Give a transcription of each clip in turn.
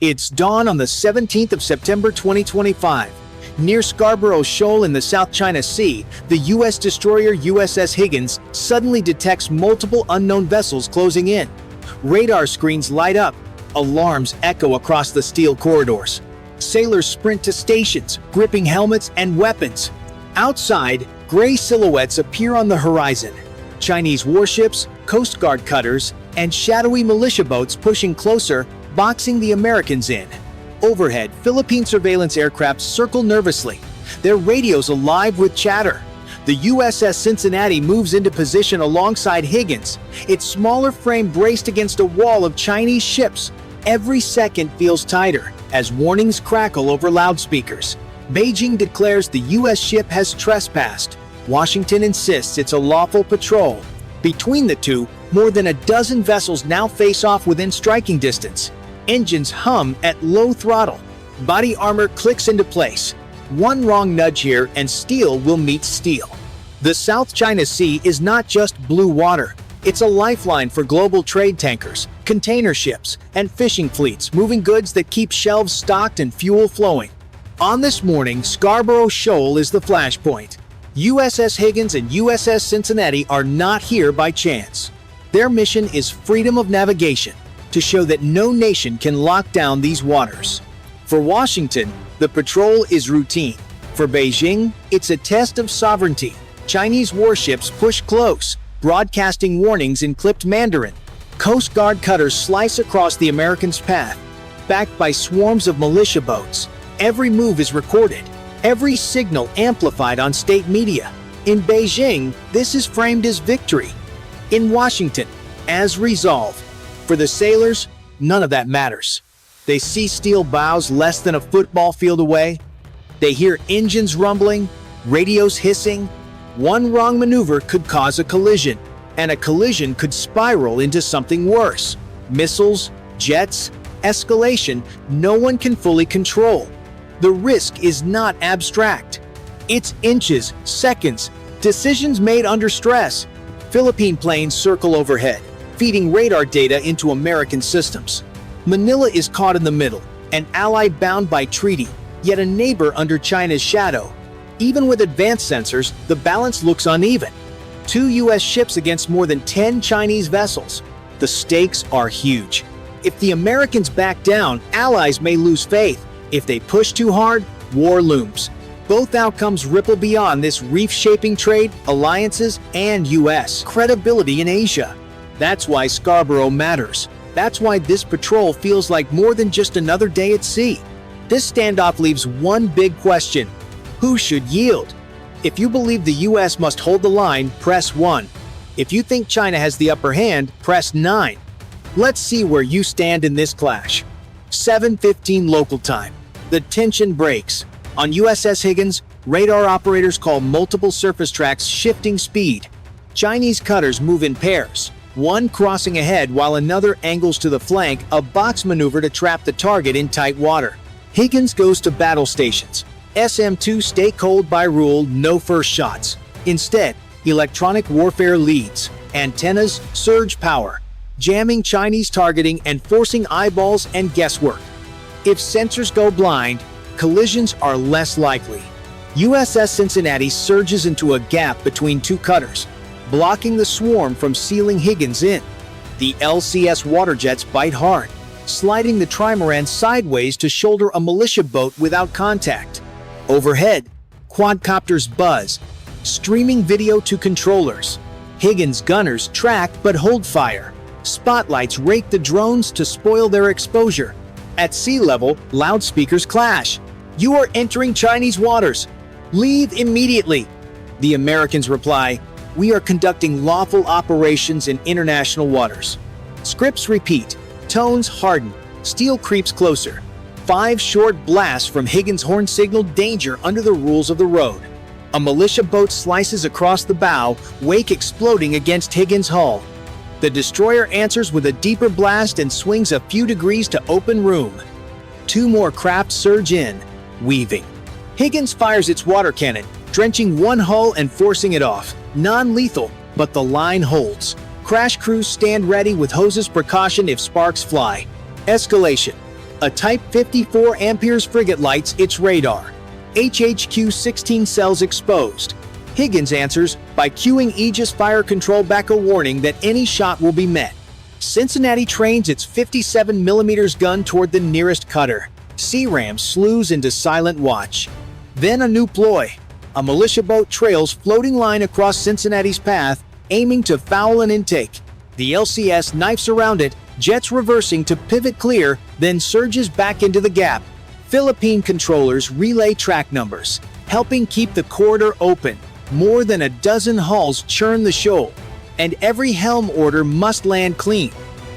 It's dawn on the 17th of September 2025. Near Scarborough Shoal in the South China Sea, the U.S. destroyer USS Higgins suddenly detects multiple unknown vessels closing in. Radar screens light up. Alarms echo across the steel corridors. Sailors sprint to stations, gripping helmets and weapons. Outside, gray silhouettes appear on the horizon. Chinese warships, Coast Guard cutters, and shadowy militia boats pushing closer, boxing the Americans in. Overhead, Philippine surveillance aircraft circle nervously, their radios alive with chatter. The USS Cincinnati moves into position alongside Higgins, its smaller frame braced against a wall of Chinese ships. Every second feels tighter as warnings crackle over loudspeakers. Beijing declares the U.S. ship has trespassed. Washington insists it's a lawful patrol. Between the two, more than a dozen vessels now face off within striking distance. Engines hum at low throttle. Body armor clicks into place. One wrong nudge here and steel will meet steel. The South China Sea is not just blue water. It's a lifeline for global trade tankers, container ships, and fishing fleets moving goods that keep shelves stocked and fuel flowing. On this morning, Scarborough Shoal is the flashpoint. USS Higgins and USS Cincinnati are not here by chance. Their mission is freedom of navigation, to show that no nation can lock down these waters. For Washington, the patrol is routine. For Beijing, it's a test of sovereignty. Chinese warships push close, broadcasting warnings in clipped Mandarin. Coast Guard cutters slice across the Americans' path, backed by swarms of militia boats. Every move is recorded, every signal amplified on state media. In Beijing, this is framed as victory. In Washington, as resolve. For the sailors, none of that matters. They see steel bows less than a football field away. They hear engines rumbling, radios hissing. One wrong maneuver could cause a collision, and a collision could spiral into something worse. Missiles, jets, escalation, no one can fully control. The risk is not abstract. It's inches, seconds, decisions made under stress. Philippine planes circle overhead, feeding radar data into American systems. Manila is caught in the middle, an ally bound by treaty, yet a neighbor under China's shadow. Even with advanced sensors, the balance looks uneven. 2 U.S. ships against more than 10 Chinese vessels. The stakes are huge. If the Americans back down, allies may lose faith. If they push too hard, war looms. Both outcomes ripple beyond this reef-shaping trade, alliances, and U.S. credibility in Asia. That's why Scarborough matters. That's why this patrol feels like more than just another day at sea. This standoff leaves one big question: who should yield? If you believe the U.S. must hold the line, press 1. If you think China has the upper hand, press 9. Let's see where you stand in this clash. 7:15 local time. The tension breaks. On USS Higgins, radar operators call multiple surface tracks shifting speed. Chinese cutters move in pairs, one crossing ahead while another angles to the flank, a box maneuver to trap the target in tight water. Higgins goes to battle stations. SM-2 stay cold by rule, no first shots. Instead, electronic warfare leads. Antennas surge power, jamming Chinese targeting and forcing eyeballs and guesswork. If sensors go blind, collisions are less likely. USS Cincinnati surges into a gap between 2 cutters, blocking the swarm from sealing Higgins in. The LCS water jets bite hard, sliding the trimaran sideways to shoulder a militia boat without contact. Overhead, quadcopters buzz, streaming video to controllers. Higgins' gunners track but hold fire. Spotlights rake the drones to spoil their exposure. At sea level, loudspeakers clash. "You are entering Chinese waters. Leave immediately." The Americans reply, "We are conducting lawful operations in international waters." Scripts repeat, tones harden, steel creeps closer. 5 short blasts from Higgins' horn signal danger under the rules of the road. A militia boat slices across the bow, wake exploding against Higgins' hull. The destroyer answers with a deeper blast and swings a few degrees to open room. 2 more craft surge in, weaving. Higgins fires its water cannon, drenching one hull and forcing it off. Non-lethal, but the line holds. Crash crews stand ready with hoses precaution if sparks fly. Escalation. A Type 54 amperes frigate lights its radar. HHQ 16 cells exposed. Higgins answers by cueing Aegis fire control back a warning that any shot will be met. Cincinnati trains its 57mm gun toward the nearest cutter. C-Ram slews into silent watch. Then a new ploy. A militia boat trails floating line across Cincinnati's path, aiming to foul an intake. The LCS knifes around it, jets reversing to pivot clear, then surges back into the gap. Philippine controllers relay track numbers, helping keep the corridor open. More than a dozen hulls churn the shoal, and every helm order must land clean.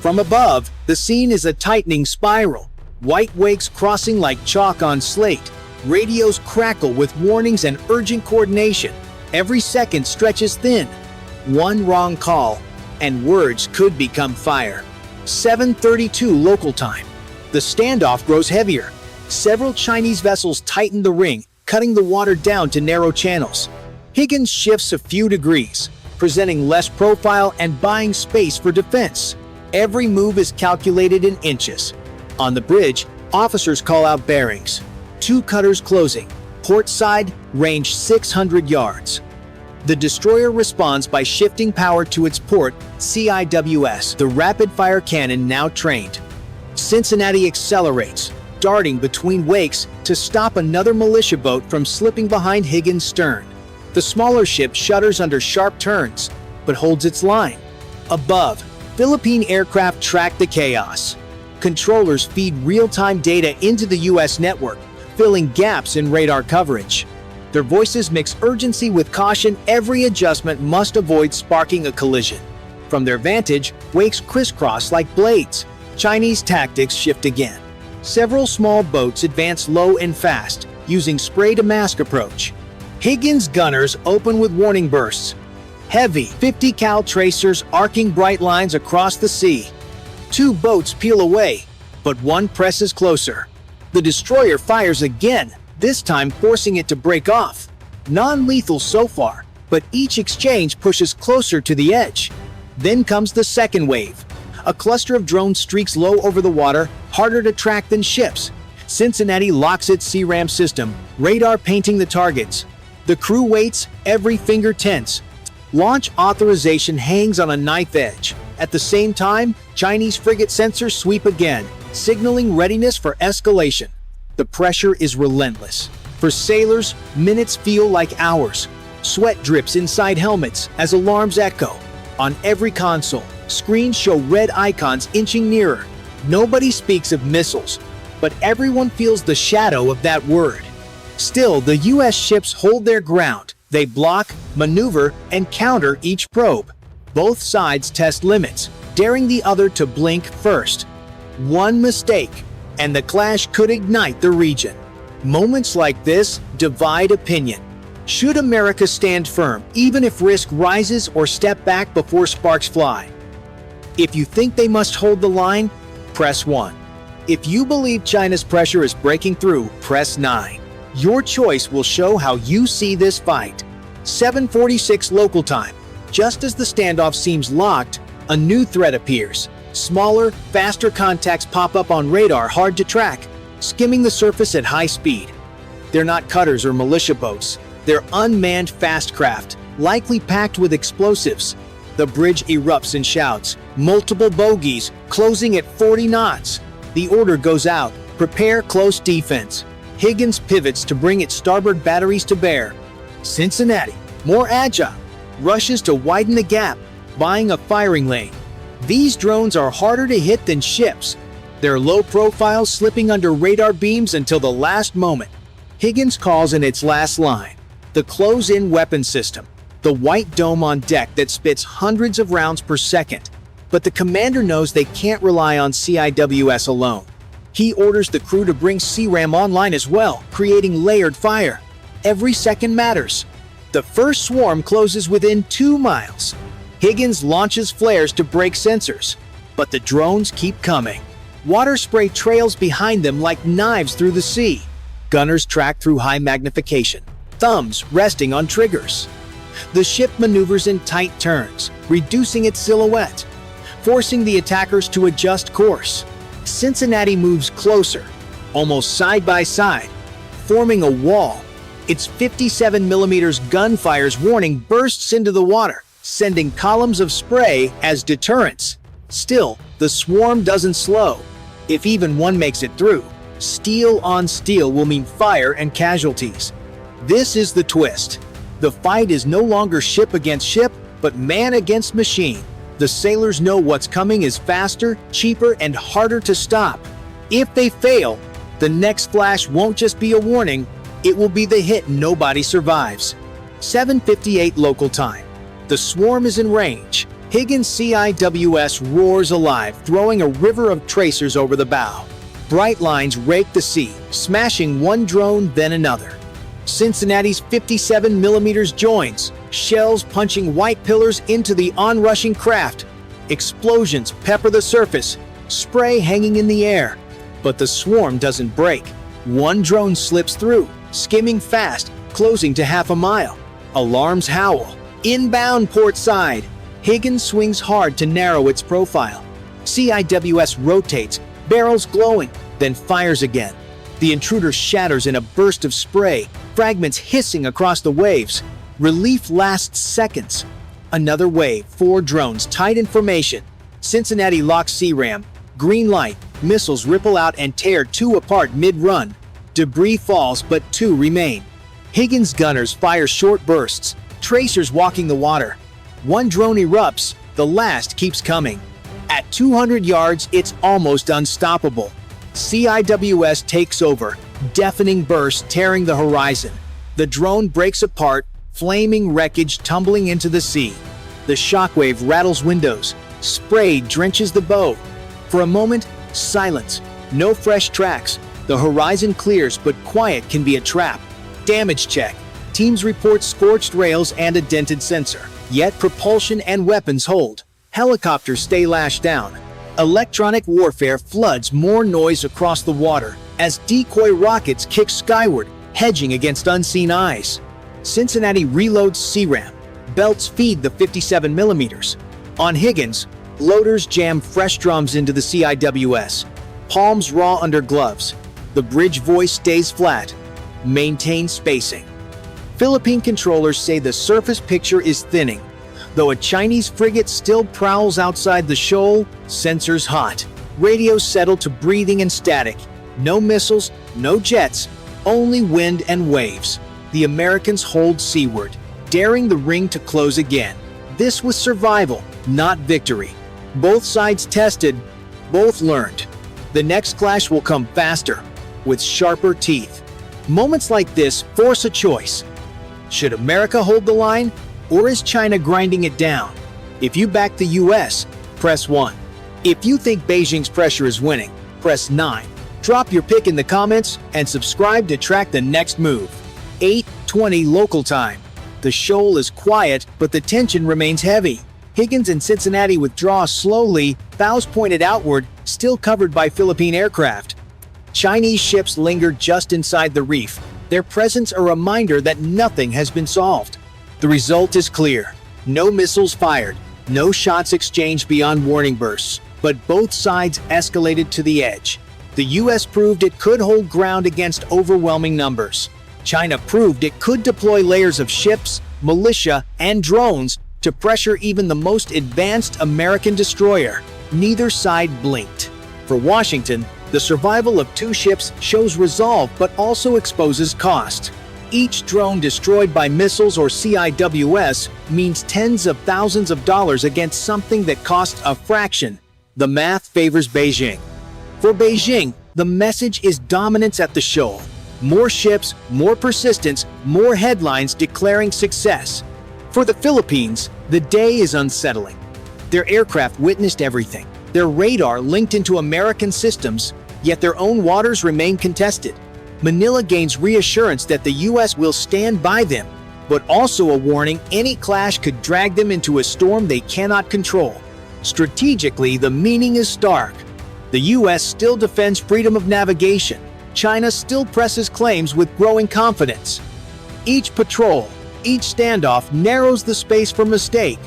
From above, the scene is a tightening spiral. White wakes crossing like chalk on slate. Radios crackle with warnings and urgent coordination. Every second stretches thin. One wrong call, and words could become fire. 7:32 local time. The standoff grows heavier. Several Chinese vessels tighten the ring, cutting the water down to narrow channels. Higgins shifts a few degrees, presenting less profile and buying space for defense. Every move is calculated in inches. On the bridge, officers call out bearings. 2 cutters closing. Port side, range 600 yards. The destroyer responds by shifting power to its port, CIWS, the rapid-fire cannon now trained. Cincinnati accelerates, darting between wakes to stop another militia boat from slipping behind Higgins' stern. The smaller ship shudders under sharp turns, but holds its line. Above, Philippine aircraft track the chaos. Controllers feed real-time data into the U.S. network, filling gaps in radar coverage. Their voices mix urgency with caution. Every adjustment must avoid sparking a collision. From their vantage, wakes crisscross like blades. Chinese tactics shift again. Several small boats advance low and fast, using spray-to-mask approach. Higgins' gunners open with warning bursts. Heavy 50 cal tracers arcing bright lines across the sea. 2 boats peel away, but one presses closer. The destroyer fires again, this time forcing it to break off. Non-lethal so far, but each exchange pushes closer to the edge. Then comes the second wave. A cluster of drones streaks low over the water, harder to track than ships. Cincinnati locks its C-Ram system, radar painting the targets. The crew waits, every finger tense. Launch authorization hangs on a knife edge. At the same time, Chinese frigate sensors sweep again, signaling readiness for escalation. The pressure is relentless. For sailors, minutes feel like hours. Sweat drips inside helmets as alarms echo. On every console, screens show red icons inching nearer. Nobody speaks of missiles, but everyone feels the shadow of that word. Still, the U.S. ships hold their ground. They block, maneuver, and counter each probe. Both sides test limits, daring the other to blink first. One mistake, and the clash could ignite the region. Moments like this divide opinion. Should America stand firm, even if risk rises, or step back before sparks fly? If you think they must hold the line, press 1. If you believe China's pressure is breaking through, press 9. Your choice will show how you see this fight. 7:46 local time. Just as the standoff seems locked, a new threat appears. Smaller, faster contacts pop up on radar, hard to track, skimming the surface at high speed. They're not cutters or militia boats. They're unmanned fast craft, likely packed with explosives. The bridge erupts in shouts. Multiple bogeys, closing at 40 knots. The order goes out. Prepare close defense. Higgins pivots to bring its starboard batteries to bear. Cincinnati, more agile, rushes to widen the gap, buying a firing lane. These drones are harder to hit than ships. Their low profile slipping under radar beams until the last moment. Higgins calls in its last line. The close-in weapon system. The white dome on deck that spits hundreds of rounds per second. But the commander knows they can't rely on CIWS alone. He orders the crew to bring C-Ram online as well, creating layered fire. Every second matters. The first swarm closes within 2 miles. Higgins launches flares to break sensors, but the drones keep coming. Water spray trails behind them like knives through the sea. Gunners track through high magnification, thumbs resting on triggers. The ship maneuvers in tight turns, reducing its silhouette, forcing the attackers to adjust course. Cincinnati moves closer, almost side by side, forming a wall. Its 57mm gunfire's warning bursts into the water, sending columns of spray as deterrents. Still, the swarm doesn't slow. If even one makes it through, steel on steel will mean fire and casualties. This is the twist. The fight is no longer ship against ship, but man against machine. The sailors know what's coming is faster, cheaper, and harder to stop. If they fail, the next flash won't just be a warning, it will be the hit nobody survives. 7:58 local time. The swarm is in range. Higgins CIWS roars alive, throwing a river of tracers over the bow. Bright lines rake the sea, smashing one drone then another. Cincinnati's 57mm joins, shells punching white pillars into the onrushing craft. Explosions pepper the surface, spray hanging in the air. But the swarm doesn't break. One drone slips through, skimming fast, closing to half a mile. Alarms howl. Inbound port side. Higgins swings hard to narrow its profile. CIWS rotates, barrels glowing, then fires again. The intruder shatters in a burst of spray, fragments hissing across the waves. Relief lasts seconds. Another wave, 4 drones tight in formation. Cincinnati locks CRAM. Green light, missiles ripple out and tear 2 apart mid-run. Debris falls, but 2 remain. Higgins gunners fire short bursts, tracers walking the water. One drone erupts, the last keeps coming. At 200 yards, it's almost unstoppable. CIWS takes over, deafening bursts tearing the horizon. The drone breaks apart, flaming wreckage tumbling into the sea. The shockwave rattles windows, spray drenches the bow. For a moment, silence, no fresh tracks. The horizon clears, but quiet can be a trap. Damage check. Teams report scorched rails and a dented sensor. Yet propulsion and weapons hold. Helicopters stay lashed down. Electronic warfare floods more noise across the water as decoy rockets kick skyward, hedging against unseen eyes. Cincinnati reloads CRAM. Belts feed the 57mm. On Higgins, loaders jam fresh drums into the CIWS. Palms raw under gloves. The bridge voice stays flat. Maintain spacing. Philippine controllers say the surface picture is thinning. Though a Chinese frigate still prowls outside the shoal, sensors hot. Radios settle to breathing and static. No missiles, no jets, only wind and waves. The Americans hold seaward, daring the ring to close again. This was survival, not victory. Both sides tested, both learned. The next clash will come faster, with sharper teeth. Moments like this force a choice. Should America hold the line, or is China grinding it down? If you back the US, press 1. If you think Beijing's pressure is winning, press 9. Drop your pick in the comments and subscribe to track the next move. 8:20 local time. The shoal is quiet, but the tension remains heavy. Higgins and Cincinnati withdraw slowly, bows pointed outward, still covered by Philippine aircraft. Chinese ships linger just inside the reef, their presence a reminder that nothing has been solved. The result is clear. No missiles fired, no shots exchanged beyond warning bursts, but both sides escalated to the edge. The US proved it could hold ground against overwhelming numbers. China proved it could deploy layers of ships, militia, and drones to pressure even the most advanced American destroyer. Neither side blinked. For Washington, the survival of 2 ships shows resolve but also exposes cost. Each drone destroyed by missiles or CIWS means tens of thousands of dollars against something that costs a fraction. The math favors Beijing. For Beijing, the message is dominance at the shoal. More ships, more persistence, more headlines declaring success. For the Philippines, the day is unsettling. Their aircraft witnessed everything. Their radar linked into American systems, yet their own waters remain contested. Manila gains reassurance that the US will stand by them, but also a warning any clash could drag them into a storm they cannot control. Strategically, the meaning is stark. The US still defends freedom of navigation. China still presses claims with growing confidence. Each patrol, each standoff narrows the space for mistake.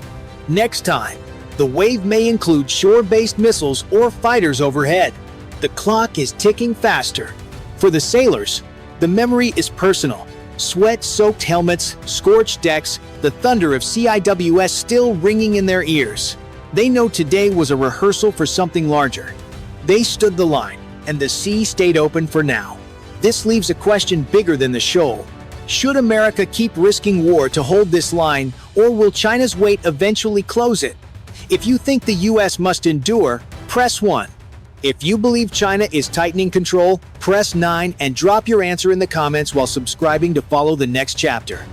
Next time, the wave may include shore-based missiles or fighters overhead. The clock is ticking faster. For the sailors, the memory is personal. Sweat-soaked helmets, scorched decks, the thunder of CIWS still ringing in their ears. They know today was a rehearsal for something larger. They stood the line, and the sea stayed open for now. This leaves a question bigger than the shoal. Should America keep risking war to hold this line, or will China's weight eventually close it? If you think the US must endure, press 1. If you believe China is tightening control, press 9 and drop your answer in the comments while subscribing to follow the next chapter.